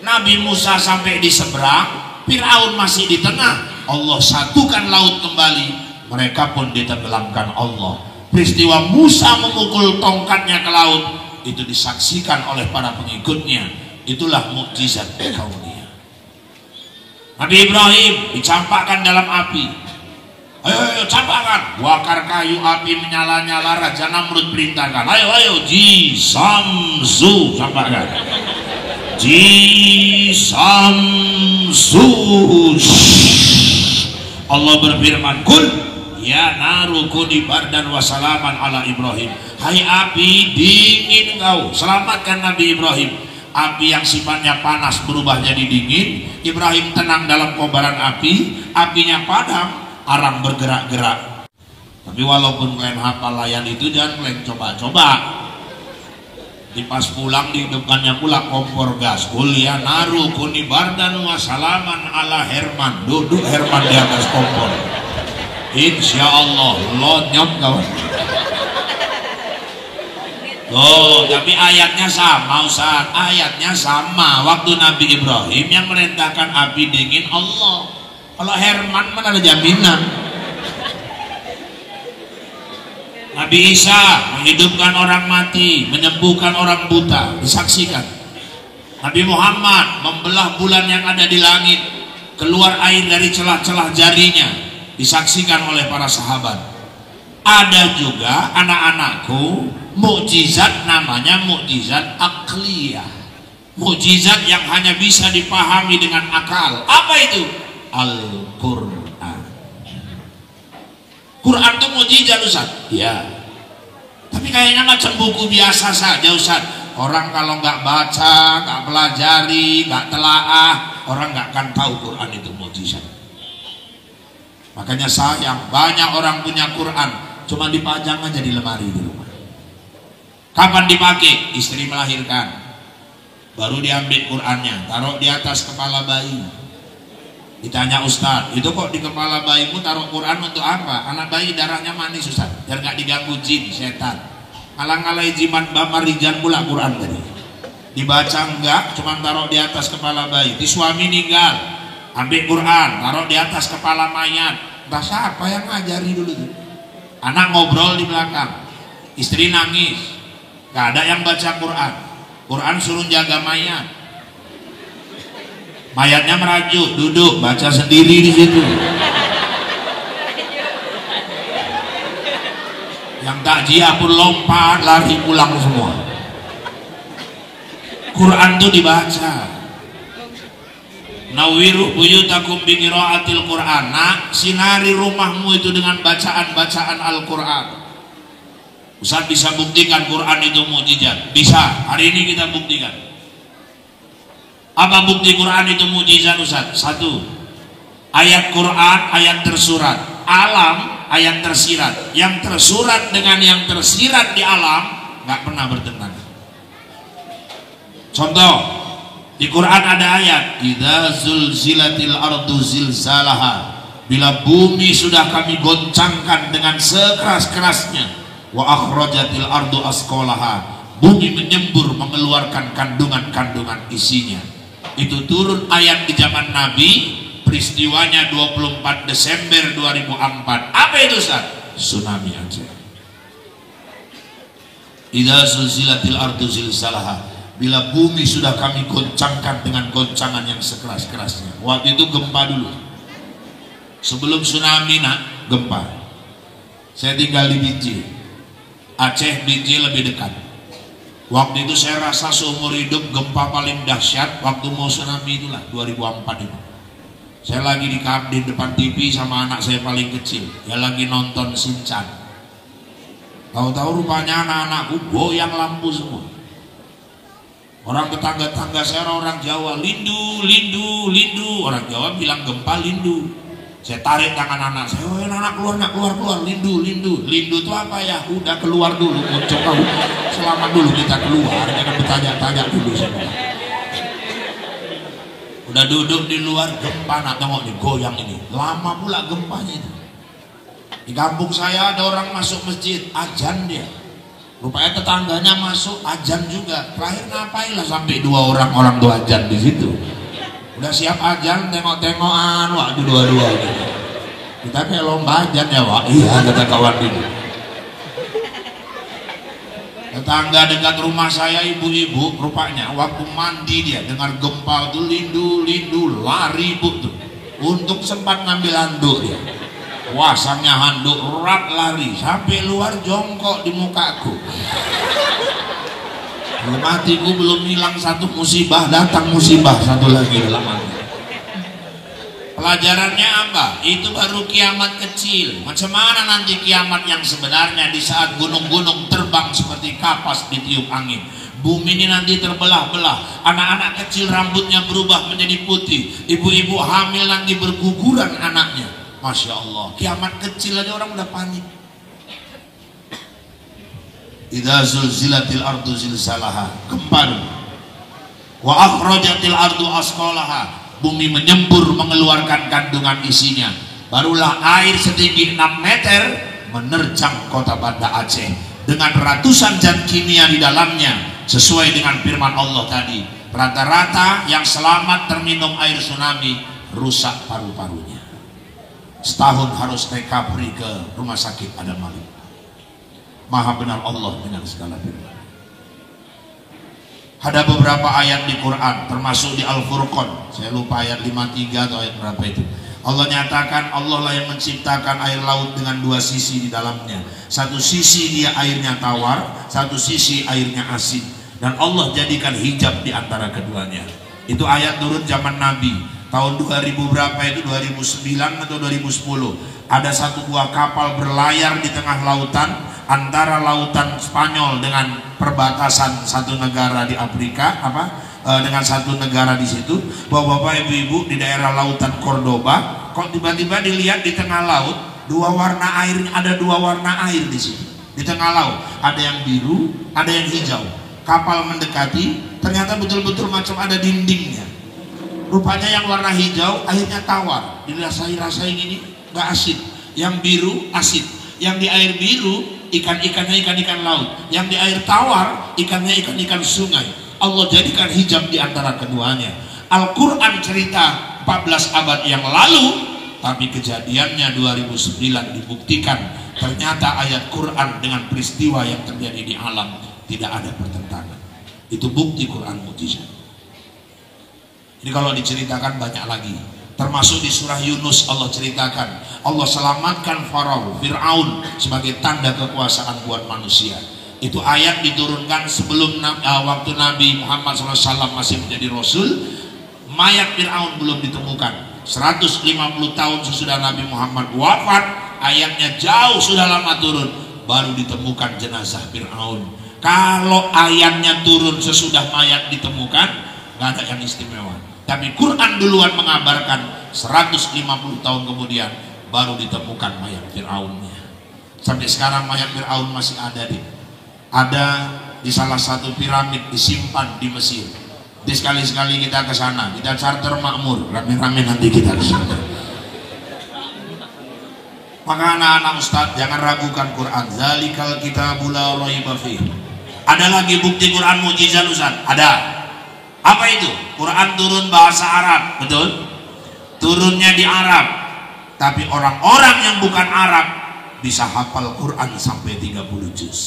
Nabi Musa sampai di seberang, Firaun masih di tengah. Allah satukan laut kembali, mereka pun ditenggelamkan Allah. Peristiwa Musa memukul tongkatnya ke laut itu disaksikan oleh para pengikutnya. Itulah mukjizat kauniyah. Nabi Ibrahim dicampakkan dalam api. Ayo campakkan, bakar kayu, api menyala-nyala. Raja Namrud perintahkan, ayo ji samsu, campakkan. Ji samsu. Allah berfirman, kul ya naru kuni bardan wasalaman ala Ibrahim. Hai api, dingin engkau, selamatkan Nabi Ibrahim. Api yang sifatnya panas berubah jadi dingin. Ibrahim tenang dalam kobaran api, apinya padam, arang bergerak-gerak. Tapi walaupun kalian hafal layan itu, jangan kalian coba-coba. Di pas pulang dihidupkannya pula kompor gas. Kuliah naru kuni bardan wasalaman ala Herman. Duduk Herman di atas kompor. Insya Allah lonyot kawan. Oh, tapi ayatnya sama Ustaz. Ayatnya sama. Waktu Nabi Ibrahim yang merintahkan api dingin Allah. Kalau Herman mana ada jaminan. Nabi Isa menghidupkan orang mati, menyembuhkan orang buta, disaksikan. Nabi Muhammad membelah bulan yang ada di langit, keluar air dari celah-celah jarinya, disaksikan oleh para sahabat. Ada juga anak-anakku mukjizat namanya mukjizat akliyah, mukjizat yang hanya bisa dipahami dengan akal. Apa itu? Al-Quran. Quran itu mukjizat Ustaz? Ya. Tapi kayaknya macam buku biasa saja Ustaz. Orang kalau nggak baca, nggak pelajari, nggak telaah, orang nggak akan tahu Quran itu mukjizat. Makanya sayang, banyak orang punya Quran, cuma dipajang aja di lemari di rumah. Kapan dipakai? Istri melahirkan, baru diambil Qurannya, taruh di atas kepala bayi. Ditanya Ustaz, itu kok di kepala bayimu taruh Quran untuk apa? Anak bayi darahnya manis Ustaz, biar nggak diganggu jin, setan. Alang-alai jimat bamarijan pula Quran tadi. Dibaca enggak, cuma taruh di atas kepala bayi. Di suami meninggal, ambil Quran, taruh di atas kepala mayat. Entah siapa yang ngajari dulu tuh. Anak ngobrol di belakang, istri nangis, gak ada yang baca Quran. Quran suruh jaga mayat. Mayatnya merajuk, duduk, baca sendiri di situ. Yang takjiah pun lompat, lari pulang semua. Quran itu dibaca. Nawiru buyutakum bi qiraatil Quran. Nak, sinari rumahmu itu dengan bacaan-bacaan Al-Quran. Ustaz bisa buktikan Quran itu mukjizat? Bisa. Hari ini kita buktikan. Apa bukti Quran itu mukjizat, Ustaz? Satu, ayat Quran, ayat tersurat. Alam, ayat tersirat. Yang tersurat dengan yang tersirat di alam nggak pernah bertentangan. Contoh, di Quran ada ayat, idza zulzilatil ardu zilzalaha, bila bumi sudah kami goncangkan dengan sekeras-kerasnya, wa akhrajatil ardu asqalaha, bumi menyembur mengeluarkan kandungan-kandungan isinya. Itu turun ayat di zaman Nabi, peristiwanya 24 Desember 2004. Apa itu, Ustaz? Tsunami Aceh. Idza zulzilatil ardu zilzalaha, bila bumi sudah kami goncangkan dengan goncangan yang sekeras-kerasnya. Waktu itu gempa dulu. Sebelum tsunami, nak, gempa. Saya tinggal di Binjai. Aceh, Binjai lebih dekat. Waktu itu saya rasa seumur hidup gempa paling dahsyat waktu mau tsunami itulah, 2004 itu. Saya lagi di depan TV sama anak saya paling kecil. Dia lagi nonton Shinchan. Tahu-tahu rupanya anak-anakku goyang lampu semua. Orang tetangga-tangga saya orang Jawa, lindu, lindu, lindu. Orang Jawa bilang gempa lindu. Saya tarik tangan anak saya, oh anak keluar, lindu, lindu. Lindu itu apa ya? Udah keluar dulu, coba selamat dulu kita keluar, jangan bertanya-tanya dulu semua. Udah duduk di luar, gempa, nak tengok nih, goyang ini. Lama pula gempanya itu. Di kampung saya ada orang masuk masjid, ajan dia. Rupanya tetangganya masuk, ajan juga. Terakhir ngapain lah sampai 2 orang tua ajan di situ. Udah siap ajan, tengok-tengokan, waktu dua-dua gitu. Kita kayak lomba ajan ya, Wak. Iya, kata kawan ini. Tetangga dekat rumah saya, ibu-ibu, rupanya waktu mandi dia dengar gempa tuh lindu, lari ibu tuh. Untuk sempat ngambil handuk dia. Wasangnya handuk, rat lari sampai luar, jongkok di mukaku. Dalam hatiku belum hilang satu musibah, datang musibah satu lagi dalam hati. Pelajarannya apa? Itu baru kiamat kecil. Macam mana nanti kiamat yang sebenarnya, di saat gunung-gunung terbang seperti kapas ditiup angin. Bumi ini nanti terbelah-belah. Anak-anak kecil rambutnya berubah menjadi putih. Ibu-ibu hamil nanti berguguran anaknya. Masya Allah, kiamat kecil aja orang udah panik. Idza zulzilatil ardu zilzalaha, gempa dulu. Wa akhrajatil ardu asqalaha, bumi menyembur mengeluarkan kandungan isinya. Barulah air setinggi 6 meter menerjang kota Banda Aceh dengan ratusan zat kimia di dalamnya, sesuai dengan firman Allah tadi. Rata-rata yang selamat terminum air tsunami rusak paru-parunya. Setahun harus recovery ke rumah sakit Adam Malik. Maha benar Allah dengan segala firman. Ada beberapa ayat di Quran, termasuk di Al-Furqan, saya lupa ayat 53 atau ayat berapa itu. Allah nyatakan Allah lah yang menciptakan air laut dengan 2 sisi di dalamnya. Satu sisi dia airnya tawar, satu sisi airnya asin. Dan Allah jadikan hijab di antara keduanya. Itu ayat turun zaman Nabi. Tahun 2000 berapa itu, 2009 atau 2010. Ada satu buah kapal berlayar di tengah lautan, antara lautan Spanyol dengan perbatasan satu negara di Afrika, dengan satu negara di situ. Bapak-bapak, ibu-ibu, di daerah lautan Cordoba, kok tiba-tiba dilihat di tengah laut ada 2 warna air di situ. Di tengah laut ada yang biru, ada yang hijau. Kapal mendekati, ternyata betul-betul macam ada dindingnya. Rupanya yang warna hijau airnya tawar, dirasai-rasai gini, nggak asin. Yang biru asin. Yang di air biru ikan-ikannya ikan-ikan laut, yang di air tawar ikannya ikan-ikan sungai. Allah jadikan hijab di antara keduanya. Al-Quran cerita 14 abad yang lalu, tapi kejadiannya 2009 dibuktikan ternyata ayat Quran dengan peristiwa yang terjadi di alam tidak ada pertentangan. Itu bukti Quran mukjizat. Ini kalau diceritakan banyak lagi, termasuk di surah Yunus Allah ceritakan Allah selamatkan Fir'aun sebagai tanda kekuasaan buat manusia. Itu ayat diturunkan sebelum waktu Nabi Muhammad SAW masih menjadi Rasul. Mayat Fir'aun belum ditemukan. 150 tahun sesudah Nabi Muhammad wafat, ayatnya jauh sudah lama turun, baru ditemukan jenazah Fir'aun. Kalau ayatnya turun sesudah mayat ditemukan, nggak ada yang istimewa. Tapi Quran duluan mengabarkan 150 tahun kemudian baru ditemukan mayat Fir'aunnya. Sampai sekarang mayat Fir'aun masih ada di salah satu piramid disimpan di Mesir. Jadi sekali-sekali kita ke sana, kita charter makmur, rame-rame nanti kita ke sana. Maka anak-anak Ustadz jangan ragukan Quran. Zalikal kitabul la raiba fihi. Ada lagi bukti Quran mukjizat Ustadz? Ada. Apa itu? Quran turun bahasa Arab, betul? Turunnya di Arab. Tapi orang-orang yang bukan Arab bisa hafal Quran sampai 30 juz.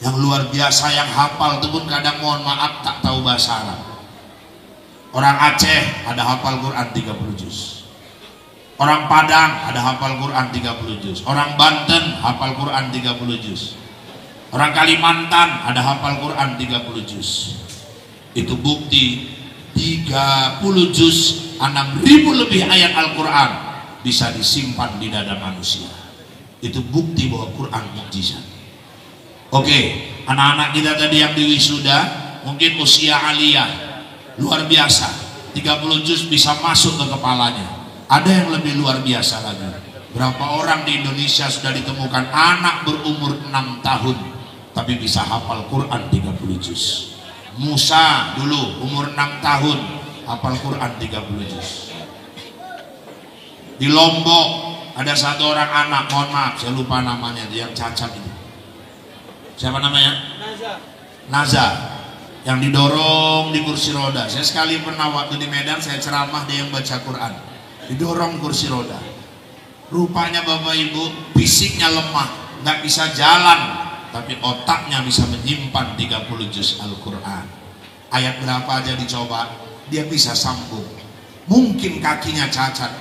Yang luar biasa yang hafal itu pun kadang mohon maaf tak tahu bahasa Arab. Orang Aceh ada hafal Quran 30 juz. Orang Padang ada hafal Quran 30 juz. Orang Banten hafal Quran 30 juz. Orang Kalimantan ada hafal Quran 30 juz. Itu bukti 30 juz 6.000 lebih ayat Al-Quran bisa disimpan di dada manusia. Itu bukti bahwa Quran mukjizat. Oke, anak-anak kita tadi yang di wisuda mungkin usia aliyah luar biasa, 30 juz bisa masuk ke kepalanya. Ada yang lebih luar biasa lagi. Berapa orang di Indonesia sudah ditemukan anak berumur 6 tahun tapi bisa hafal Quran 30 juz. Musa dulu umur 6 tahun hafal Quran 30 juz. Di Lombok ada satu orang anak, mohon maaf saya lupa namanya, yang cacat itu. Siapa namanya? Naza. Yang didorong di kursi roda. Saya sekali pernah waktu di Medan saya ceramah, dia yang baca Quran. Didorong kursi roda. Rupanya Bapak Ibu fisiknya lemah, nggak bisa jalan, tapi otaknya bisa menyimpan 30 juz Al-Quran. Ayat berapa aja dicoba, dia bisa sambung. Mungkin kakinya cacat,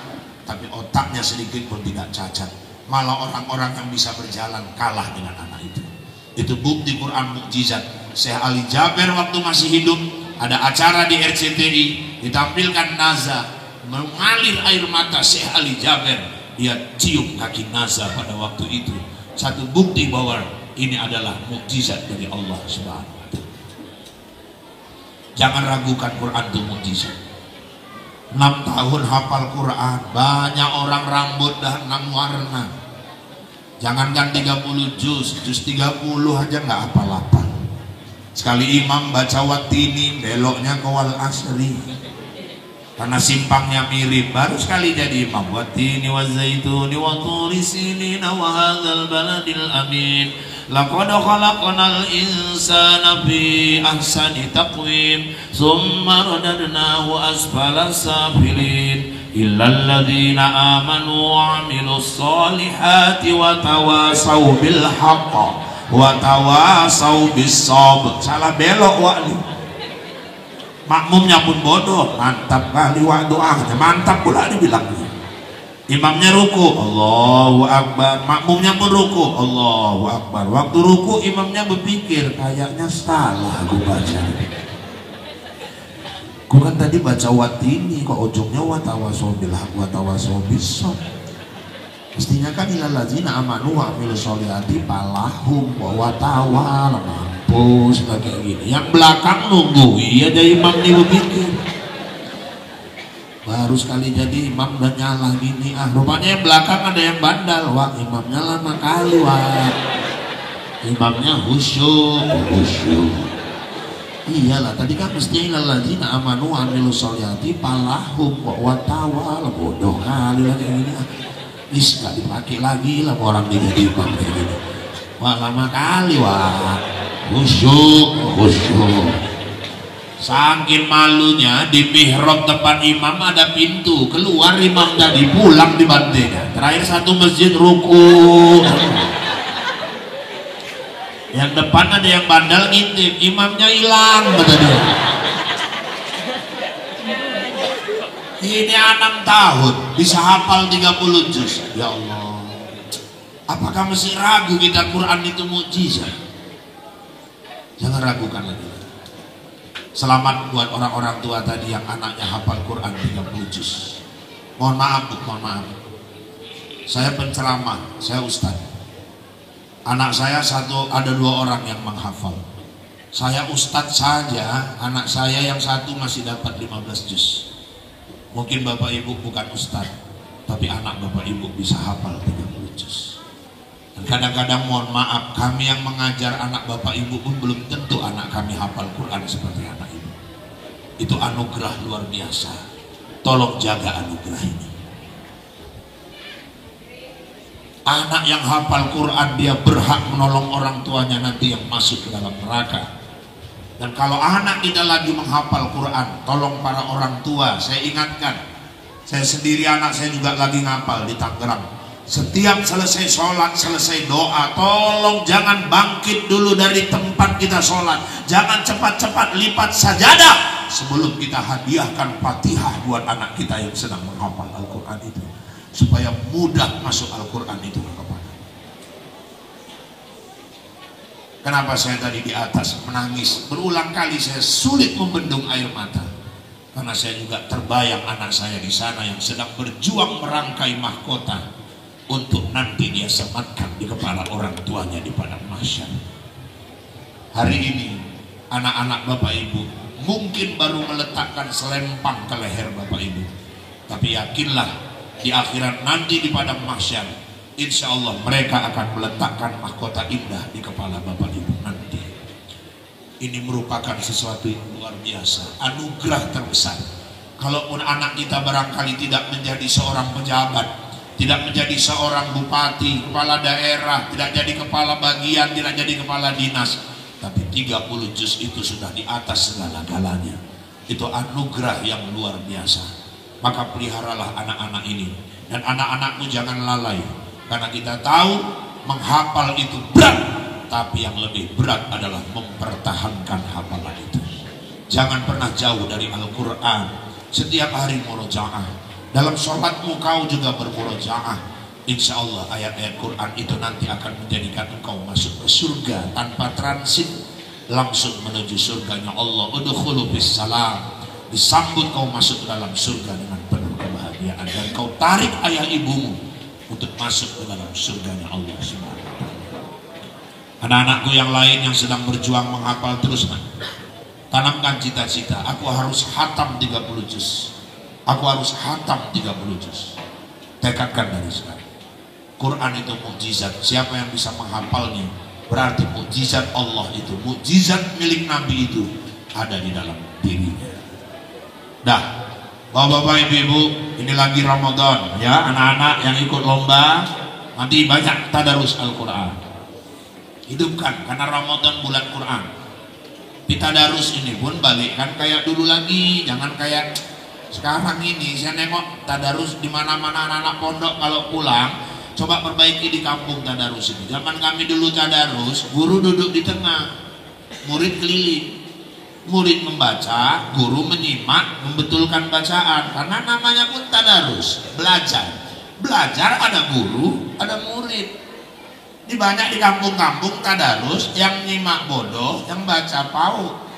tapi otaknya sedikit pun tidak cacat. Malah orang-orang yang bisa berjalan kalah dengan anak itu. Itu bukti Quran mukjizat. Syekh Ali Jaber waktu masih hidup ada acara di RCTI, ditampilkan Naza mengalir air mata Syekh Ali Jaber, dia cium kaki Naza pada waktu itu. Satu bukti bahwa ini adalah mukjizat dari Allah Subhanahu wa Ta'ala. Jangan ragukan Quran itu mukjizat. 6 tahun hafal Quran, banyak orang rambut dah 6 warna. Jangankan 30 juz 30 aja nggak hafal-hafal. Sekali imam baca watini, beloknya ke wal asri karena simpangnya mirip, baru sekali jadi imam. Watini wa zaituni wa turi sinina wa hadzal baladil amin laqad khalaqnal insana fi ahsani taqwim thumma radadnahu asfala safilin illal ladzina amanu wa amilus solihati wa tawasau bil haqq wa tawasau bis sabr. Salah belok wali. Makmumnya pun bodoh, mantap kali wa doanya, mantap pula dibilang. Imamnya ruku, Allahu Akbar, makmumnya pun ruku, Allahu Akbar. Waktu ruku imamnya berpikir, kayaknya salah aku baca. Aku kan tadi baca watini, kok ujungnya watawasobil haq watawasobis sabr. Mestinya kan ilal ladzina amanu wa amilus solihati palahum wa tawal, mampus kayak gini. Yang belakang nunggu, iya jadi imam nih berpikir. Baru sekali jadi imam udah nyala gini, rupanya yang belakang ada yang bandal. Wah, imamnya lama kali, wah. Imamnya khusyuk. Iyalah, tadi kan mestinya ilal ladzina amanu wa amilus solihati palahum wa tawal, bodoh kali lagi gini. Is gak dipakai lagi lah orang dia jadi imam kayak gini. Wah lama kali wah. Khusyuk. Saking malunya di mihrab depan imam ada pintu, keluar imam tadi pulang di bantainya. Terakhir satu masjid ruku. Yang depan ada yang bandel ngintip, imamnya hilang kata dia. Ini 6 tahun bisa hafal 30 juz. Ya Allah. Apakah masih ragu kita Quran itu mukjizat? Jangan ragukan lagi. Selamat buat orang-orang tua tadi yang anaknya hafal Quran 30 juz. Mohon maaf Bu, mohon maaf. Saya penceramah, saya ustaz. Anak saya ada 2 orang yang menghafal. Saya ustaz saja, anak saya yang satu masih dapat 15 juz. Mungkin Bapak Ibu bukan ustaz, tapi anak Bapak Ibu bisa hafal 30 juz. Dan kadang-kadang mohon maaf, kami yang mengajar anak Bapak Ibu pun belum tentu anak kami hafal Quran seperti anak Ibu. Itu anugerah luar biasa. Tolong jaga anugerah ini. Anak yang hafal Quran dia berhak menolong orang tuanya nanti yang masuk ke dalam neraka. Dan kalau anak kita lagi menghafal Quran, tolong para orang tua, saya ingatkan, saya sendiri anak saya juga lagi ngapal di Tangerang. Setiap selesai sholat, selesai doa, tolong jangan bangkit dulu dari tempat kita sholat. Jangan cepat-cepat lipat sajadah sebelum kita hadiahkan Fatihah buat anak kita yang sedang menghafal Al-Quran itu, supaya mudah masuk Al-Quran itu ke kepala. Kenapa saya tadi di atas menangis berulang kali, saya sulit membendung air mata karena saya juga terbayang anak saya di sana yang sedang berjuang merangkai mahkota untuk nanti dia sematkan di kepala orang tuanya di padang mahsyar. Hari ini anak-anak Bapak Ibu mungkin baru meletakkan selempang ke leher Bapak Ibu, tapi yakinlah di akhirat nanti di padang mahsyar, insya Allah mereka akan meletakkan mahkota indah di kepala Bapak Ibu nanti. Ini merupakan sesuatu yang luar biasa, anugerah terbesar. Kalaupun anak kita barangkali tidak menjadi seorang pejabat, tidak menjadi seorang bupati, kepala daerah, tidak jadi kepala bagian, tidak jadi kepala dinas, tapi 30 juz itu sudah di atas segala-galanya. Itu anugerah yang luar biasa. Maka peliharalah anak-anak ini, dan anak-anakmu jangan lalai. Karena kita tahu menghafal itu berat, tapi yang lebih berat adalah mempertahankan hafalan itu. Jangan pernah jauh dari Al-Quran. Setiap hari murojaah. Dalam sholatmu kau juga bermurojaah. Insya Allah ayat-ayat Quran itu nanti akan menjadikan engkau masuk ke surga tanpa transit, langsung menuju surganya Allah. Udkhulu bis salam. Disambut kau masuk ke dalam surga dengan penuh kebahagiaan, dan kau tarik ayah ibumu untuk masuk ke dalam surganya Allah Subhanahu wa ta'ala. Anak-anakku yang lain yang sedang berjuang menghafal terus, tanamkan cita-cita, aku harus khatam 30 juz. Aku harus khatam 30 juz. Tekadkan dari sekarang. Quran itu mukjizat. Siapa yang bisa menghafalnya berarti mukjizat Allah itu, mukjizat milik Nabi itu ada di dalam dirinya. Dah, Bapak-bapak, ibu-ibu, ini lagi Ramadan ya, anak-anak yang ikut lomba nanti banyak tadarus Al-Quran. Hidupkan, karena Ramadan bulan Quran. Di tadarus ini pun balikkan kayak dulu lagi, jangan kayak sekarang ini. Saya nengok tadarus di mana-mana anak-anak pondok kalau pulang, coba perbaiki di kampung tadarus ini. Zaman kami dulu tadarus, guru duduk di tengah, murid keliling. Murid membaca, guru menyimak, membetulkan bacaan. Karena namanya pun tadarus, belajar. Belajar ada guru, ada murid. Di banyak di kampung-kampung tadarus, yang nyimak bodoh, yang baca pau.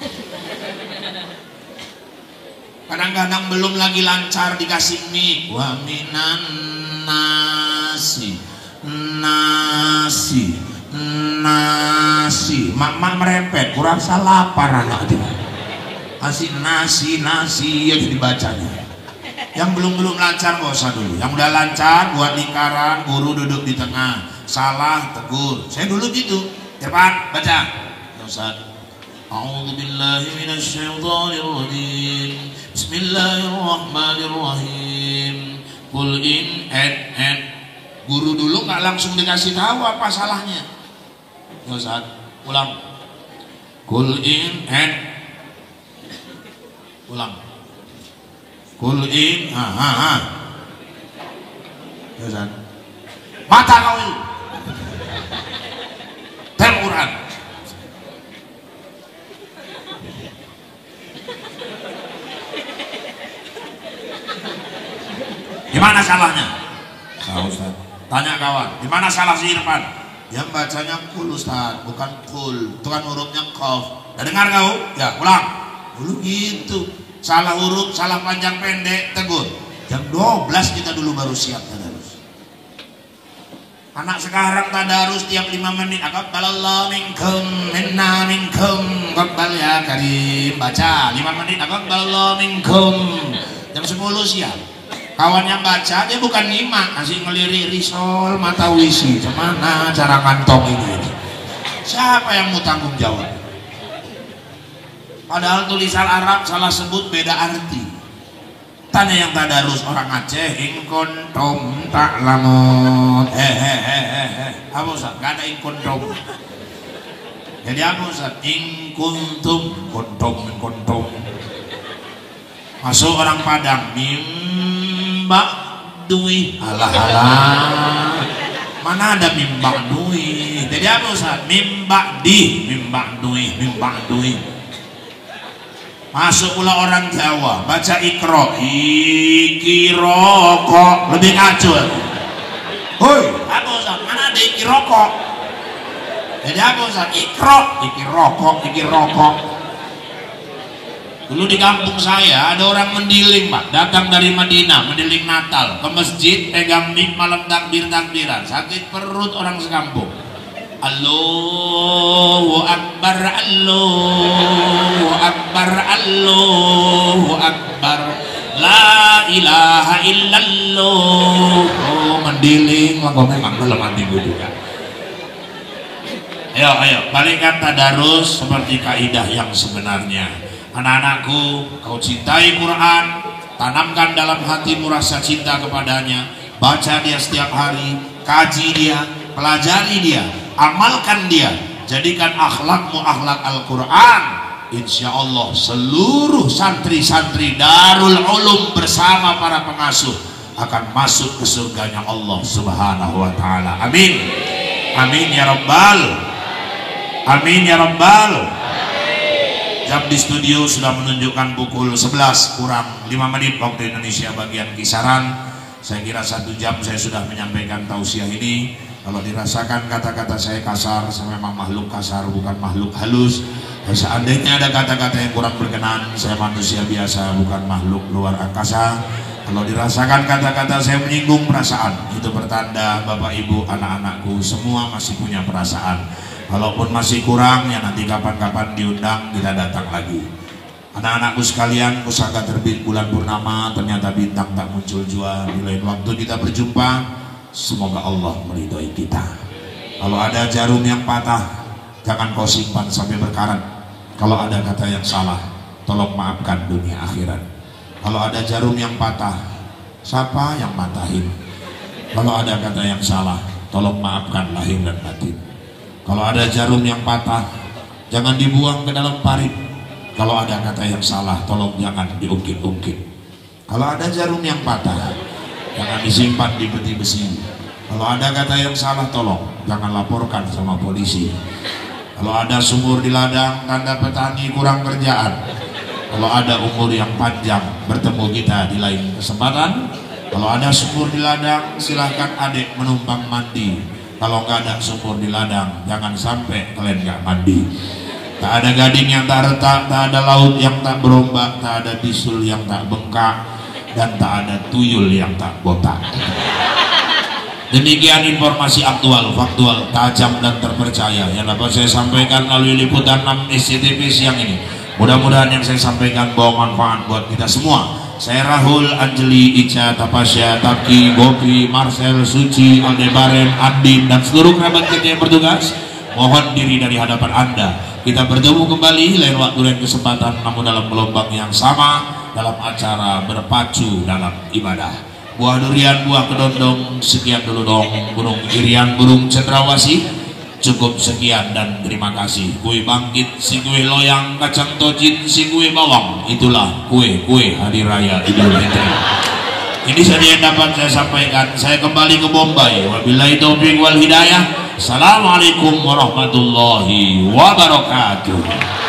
Kadang-kadang belum lagi lancar dikasih mie. Wa minan nasi mak merepet, kurang lapar anak itu. Kasih nasi yang dibacanya. Yang belum lancar gak usah dulu. Yang udah lancar buat lingkaran, guru duduk di tengah. Salah tegur. Saya dulu gitu. Cepat baca. Ustaz. A'udzu billahi minasyaitonir rajim. Bismillahirrahmanirrahim. Qul in Guru dulu nggak langsung dikasih tahu apa salahnya. Ya Ustaz, ulang. Kul in and ulang. Kul in Ya Ustaz. Mata kau itu. Tem Quran. Gimana salahnya? Tahu Ustaz. Tanya kawan, gimana salah si Irfan? Yang bacanya kul Ustaz, bukan kul. Itu kan hurufnya qaf. Udah dengar kau? Ya, ulang. Dulu gitu. Salah huruf, salah panjang pendek, tegur. Jam 12 kita dulu baru siap tadarus. Anak sekarang tadarus tiap 5 menit. Aqabbalallahu minkum, minna minkum, qabbal ya karim. Baca 5 menit. Aqabbalallahu minkum. Jam 10 siap. Kawan yang baca dia bukan nyimak, kasih ngelirik risol mata wisi. Gimana cara kantong ini? Siapa yang mau tanggung jawab? Padahal tulisan Arab salah sebut beda arti. Tanya yang tadarus orang Aceh, in kuntum ta'lamun. Apa Ustaz? Gak ada in kuntum. Jadi apa Ustaz? In kuntum masuk orang Padang, mimba dui, alah mana ada mimba dui. Jadi apa Ustaz? Mimba dui. Masuk pula orang Jawa, baca ikro, ikiroko, lebih ngaco. Hoi, apa Ustaz? Mana ada ikiroko? Jadi apa Ustaz? Ikro, ikiroko. Dulu di kampung saya ada orang mendiling Pak, datang dari Madinah, mendiling Natal ke masjid, pegang mic malam takbiran, sakit perut orang sekampung. Allahu Akbar, Allahu Akbar, Allahu Akbar, la ilaha illallah. Oh, mendiling, kok memang belum mati juga. Ayo, balikkan tadarus seperti kaidah yang sebenarnya. Anak-anakku, kau cintai Quran, tanamkan dalam hatimu rasa cinta kepadanya, baca dia setiap hari, kaji dia, pelajari dia, amalkan dia, jadikan akhlakmu akhlak Al-Quran. Insya Allah seluruh santri-santri Darul Ulum bersama para pengasuh akan masuk ke surganya Allah Subhanahu wa Ta'ala. Amin. Amin ya Rabbal. Amin ya Rabbal. Jam di studio sudah menunjukkan pukul 11 kurang 5 menit waktu Indonesia bagian kisaran. Saya kira 1 jam saya sudah menyampaikan tausiah ini. Kalau dirasakan kata-kata saya kasar, saya memang makhluk kasar, bukan makhluk halus. Seandainya ada kata-kata yang kurang berkenan, saya manusia biasa, bukan makhluk luar angkasa. Kalau dirasakan kata-kata saya menyinggung perasaan, itu bertanda Bapak Ibu anak-anakku semua masih punya perasaan. Kalaupun masih kurang, ya nanti kapan-kapan diundang kita datang lagi. Anak-anakku sekalian, pusaka terbit bulan purnama, ternyata bintang tak muncul jua. Di lain waktu kita berjumpa, semoga Allah meridhoi kita. Kalau ada jarum yang patah, jangan kau simpan sampai berkarat. Kalau ada kata yang salah, tolong maafkan dunia akhirat. Kalau ada jarum yang patah, siapa yang matahin? Kalau ada kata yang salah, tolong maafkan lahir dan batin. Kalau ada jarum yang patah, jangan dibuang ke dalam parit. Kalau ada kata yang salah, tolong jangan diungkit-ungkit. Kalau ada jarum yang patah, jangan disimpan di peti besi. Kalau ada kata yang salah, tolong jangan laporkan sama polisi. Kalau ada sumur di ladang, tanda petani kurang kerjaan. Kalau ada umur yang panjang, bertemu kita di lain kesempatan. Kalau ada sumur di ladang, silahkan adik menumpang mandi. Kalau nggak ada sumur di ladang, jangan sampai kalian nggak mandi. Tak ada gading yang tak retak, tak ada laut yang tak berombak, tak ada bisul yang tak bengkak, dan tak ada tuyul yang tak botak. Demikian informasi aktual, faktual, tajam dan terpercaya yang dapat saya sampaikan melalui liputan 6 SCTV siang ini. Mudah-mudahan yang saya sampaikan bawa manfaat buat kita semua. Saya Rahul, Anjeli, Ica, Tapasya, Taki, Gopi, Marcel, Suci, Aldebaran, Andin, dan seluruh kerabat kita yang bertugas mohon diri dari hadapan Anda. Kita bertemu kembali lain waktu dan kesempatan, namun dalam gelombang yang sama, dalam acara berpacu dalam ibadah. buah durian, buah kedondong. Sekian dulu dong, burung irian, burung cendrawasih. Cukup sekian dan terima kasih. Kue bangkit, si kue loyang, kacang tojin, si kue bawang. Itulah kue-kue hari raya Idul Fitri. Ini saja yang dapat saya sampaikan. Saya kembali ke Bombay. Wabillahi taufiq wal hidayah. Assalamualaikum warahmatullahi wabarakatuh.